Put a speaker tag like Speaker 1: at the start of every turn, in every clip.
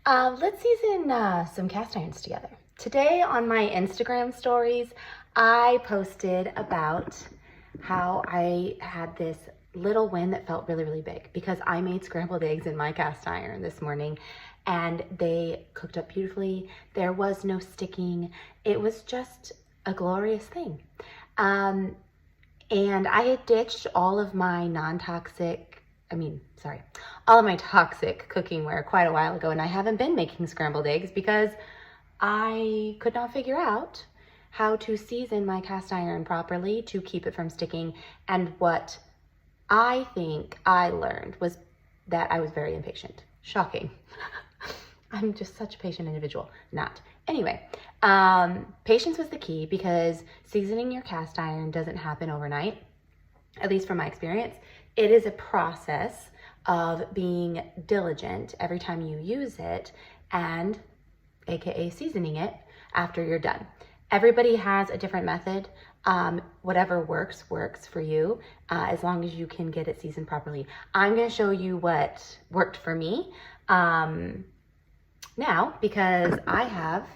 Speaker 1: Let's season some cast irons together. Today on my Instagram stories, I posted about how I had this little win that felt really, really big because I made scrambled eggs in my cast iron this morning and they cooked up beautifully. There was no sticking. It was just a glorious thing. And I had ditched all of my all of my toxic cookware quite a while ago, and I haven't been making scrambled eggs because I could not figure out how to season my cast iron properly to keep it from sticking. And what I think I learned was that I was very impatient. Shocking. I'm just such a patient individual. Not. Anyway, patience was the key because seasoning your cast iron doesn't happen overnight, at least from my experience. It is a process of being diligent every time you use it and AKA seasoning it after you're done. Everybody has a different method. Whatever works for you, as long as you can get it seasoned properly. I'm gonna show you what worked for me now because I have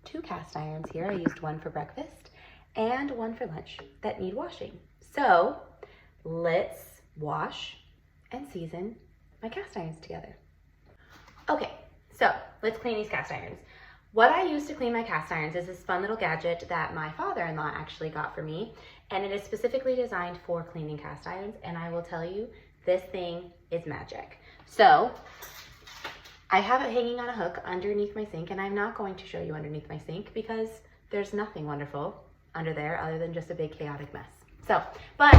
Speaker 1: 2 cast irons here. I used one for breakfast and one for lunch that need washing. So let's wash and season my cast irons together. Okay, so let's clean these cast irons. What I use to clean my cast irons is this fun little gadget that my father-in-law actually got for me, and it is specifically designed for cleaning cast irons, and I will tell you, this thing is magic. So I have it hanging on a hook underneath my sink, and I'm not going to show you underneath my sink because there's nothing wonderful under there other than just a big chaotic mess. So, but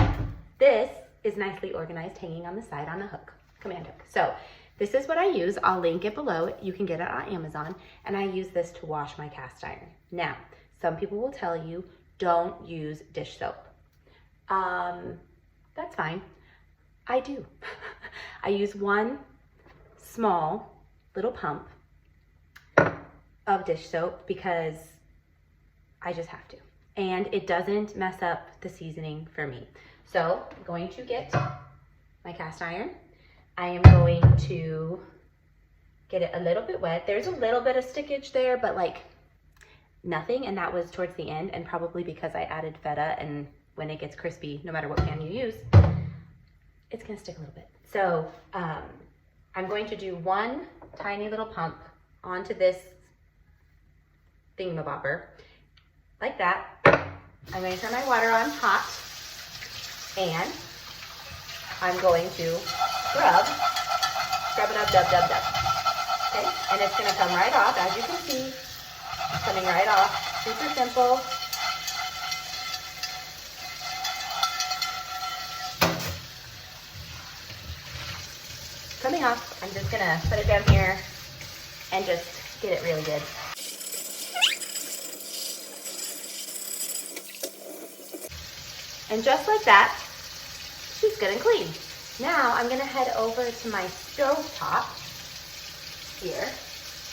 Speaker 1: this is nicely organized, hanging on the side on a hook, command hook. So this is what I use. I'll link it below. You can get it on Amazon, and I use this to wash my cast iron. Now, some people will tell you, don't use dish soap. That's fine. I do. I use one small little pump of dish soap because I just have to. And it doesn't mess up the seasoning for me. So I'm going to get my cast iron. I am going to get it a little bit wet. There's a little bit of stickage there, but like nothing. And that was towards the end, and probably because I added feta, and when it gets crispy, no matter what pan you use, it's gonna stick a little bit. So I'm going to do one tiny little pump onto this thingamabobber, like that. I'm going to turn my water on hot, and I'm going to scrub it up, dub. Okay, and it's going to come right off, as you can see. It's coming right off, super simple. Coming off, I'm just going to put it down here and just get it really good. And just like that, she's good and clean. Now I'm gonna head over to my stove top here,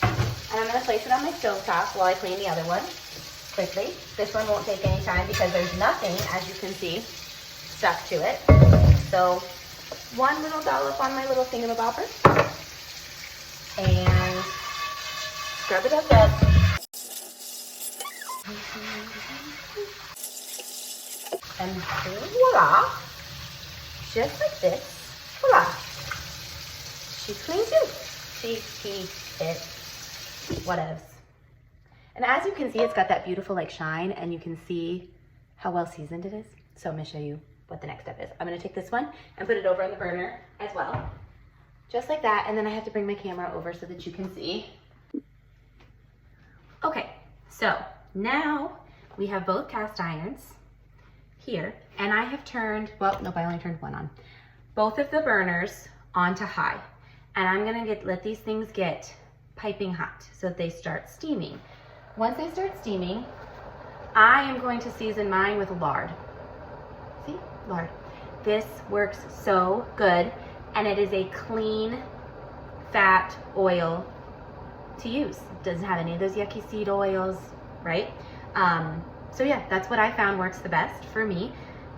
Speaker 1: and I'm gonna place it on my stove top while I clean the other one quickly. This one won't take any time because there's nothing, as you can see, stuck to it. So one little dollop on my little thingamabobber, and scrub it up. And voila, just like this, voila. She's clean too. It, whatevs. And as you can see, it's got that beautiful like shine, and you can see how well seasoned it is. So I'm gonna show you what the next step is. I'm gonna take this one and put it over on the burner as well. Just like that, and then I have to bring my camera over so that you can see. Okay, so now we have both cast irons here, and I have turned, well, nope, I only turned one on. Both of the burners onto high, and I'm gonna let these things get piping hot so that they start steaming. Once they start steaming, I am going to season mine with lard. See, lard. This works so good, and it is a clean fat oil to use. It doesn't have any of those yucky seed oils, right? So yeah, that's what I found works the best for me.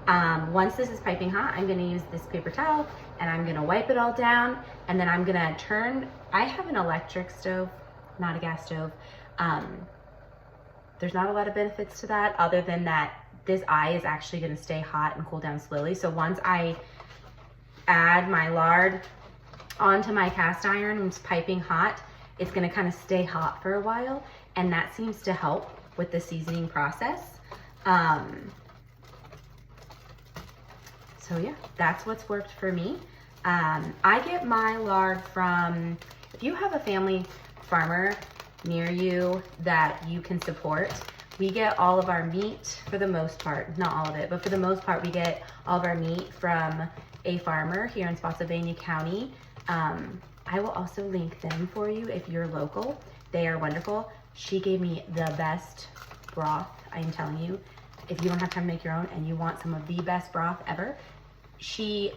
Speaker 1: Once this is piping hot, I'm gonna use this paper towel and I'm gonna wipe it all down, and then I'm gonna turn, I have an electric stove, not a gas stove. There's not a lot of benefits to that other than that this eye is actually gonna stay hot and cool down slowly. So once I add my lard onto my cast iron and it's piping hot, it's gonna kind of stay hot for a while, and that seems to help with the seasoning process. So yeah, that's what's worked for me. I get my lard from, if you have a family farmer near you that you can support, we get all of our meat, for the most part, not all of it, but for the most part, we get all of our meat from a farmer here in Spotsylvania County. I will also link them for you if you're local. They are wonderful. She gave me the best broth, I am telling you. If you don't have time to make your own and you want some of the best broth ever, she,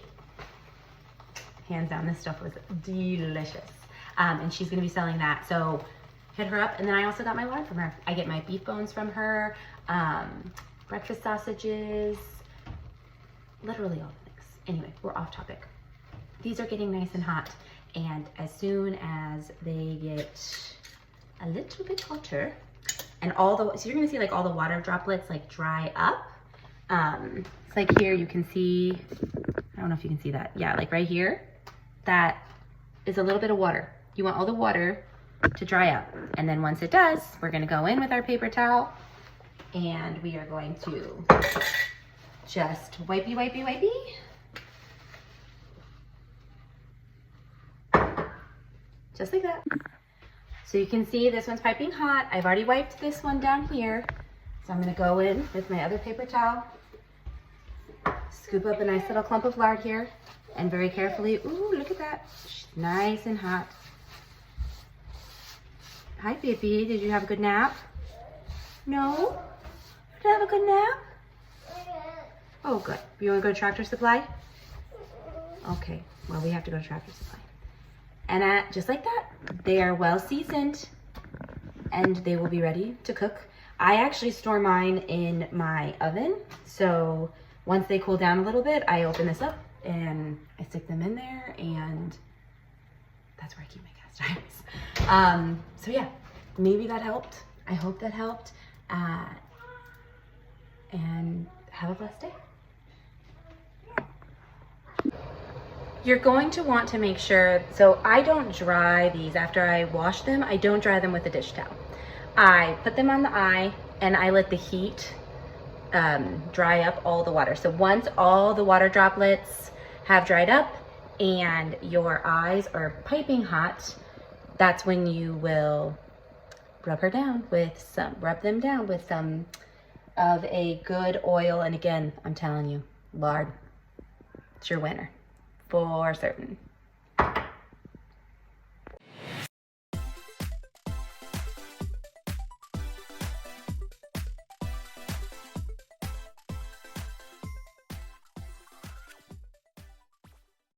Speaker 1: hands down, this stuff was delicious. And she's gonna be selling that, so hit her up. And then I also got my lard from her. I get my beef bones from her, breakfast sausages, literally all the things. Anyway, we're off topic. These are getting nice and hot, and as soon as they get a little bit hotter, and so you're gonna see like all the water droplets like dry up. It's like here you can see, I don't know if you can see that. Yeah, like right here, that is a little bit of water. You want all the water to dry up. And then once it does, we're gonna go in with our paper towel, and we are going to just wipey, wipey, wipey. Just like that. So you can see this one's piping hot. I've already wiped this one down here. So I'm gonna go in with my other paper towel, scoop up a nice little clump of lard here, and very carefully, ooh, look at that. Nice and hot. Hi, baby, did you have a good nap? No? Did you have a good nap? Oh, good. You wanna go to Tractor Supply? Okay, well, we have to go to Tractor Supply. And just like that, they are well seasoned and they will be ready to cook. I actually store mine in my oven. So once they cool down a little bit, I open this up and I stick them in there, and that's where I keep my cast irons. So yeah, maybe that helped. I hope that helped. And have a blessed day. You're going to want to make sure, so I don't dry these after I wash them. I don't dry them with a dish towel. I put them on the eye and I let the heat dry up all the water. So once all the water droplets have dried up and your eyes are piping hot, that's when you will rub them down with some of a good oil. And again, I'm telling you, lard, it's your winner. For certain.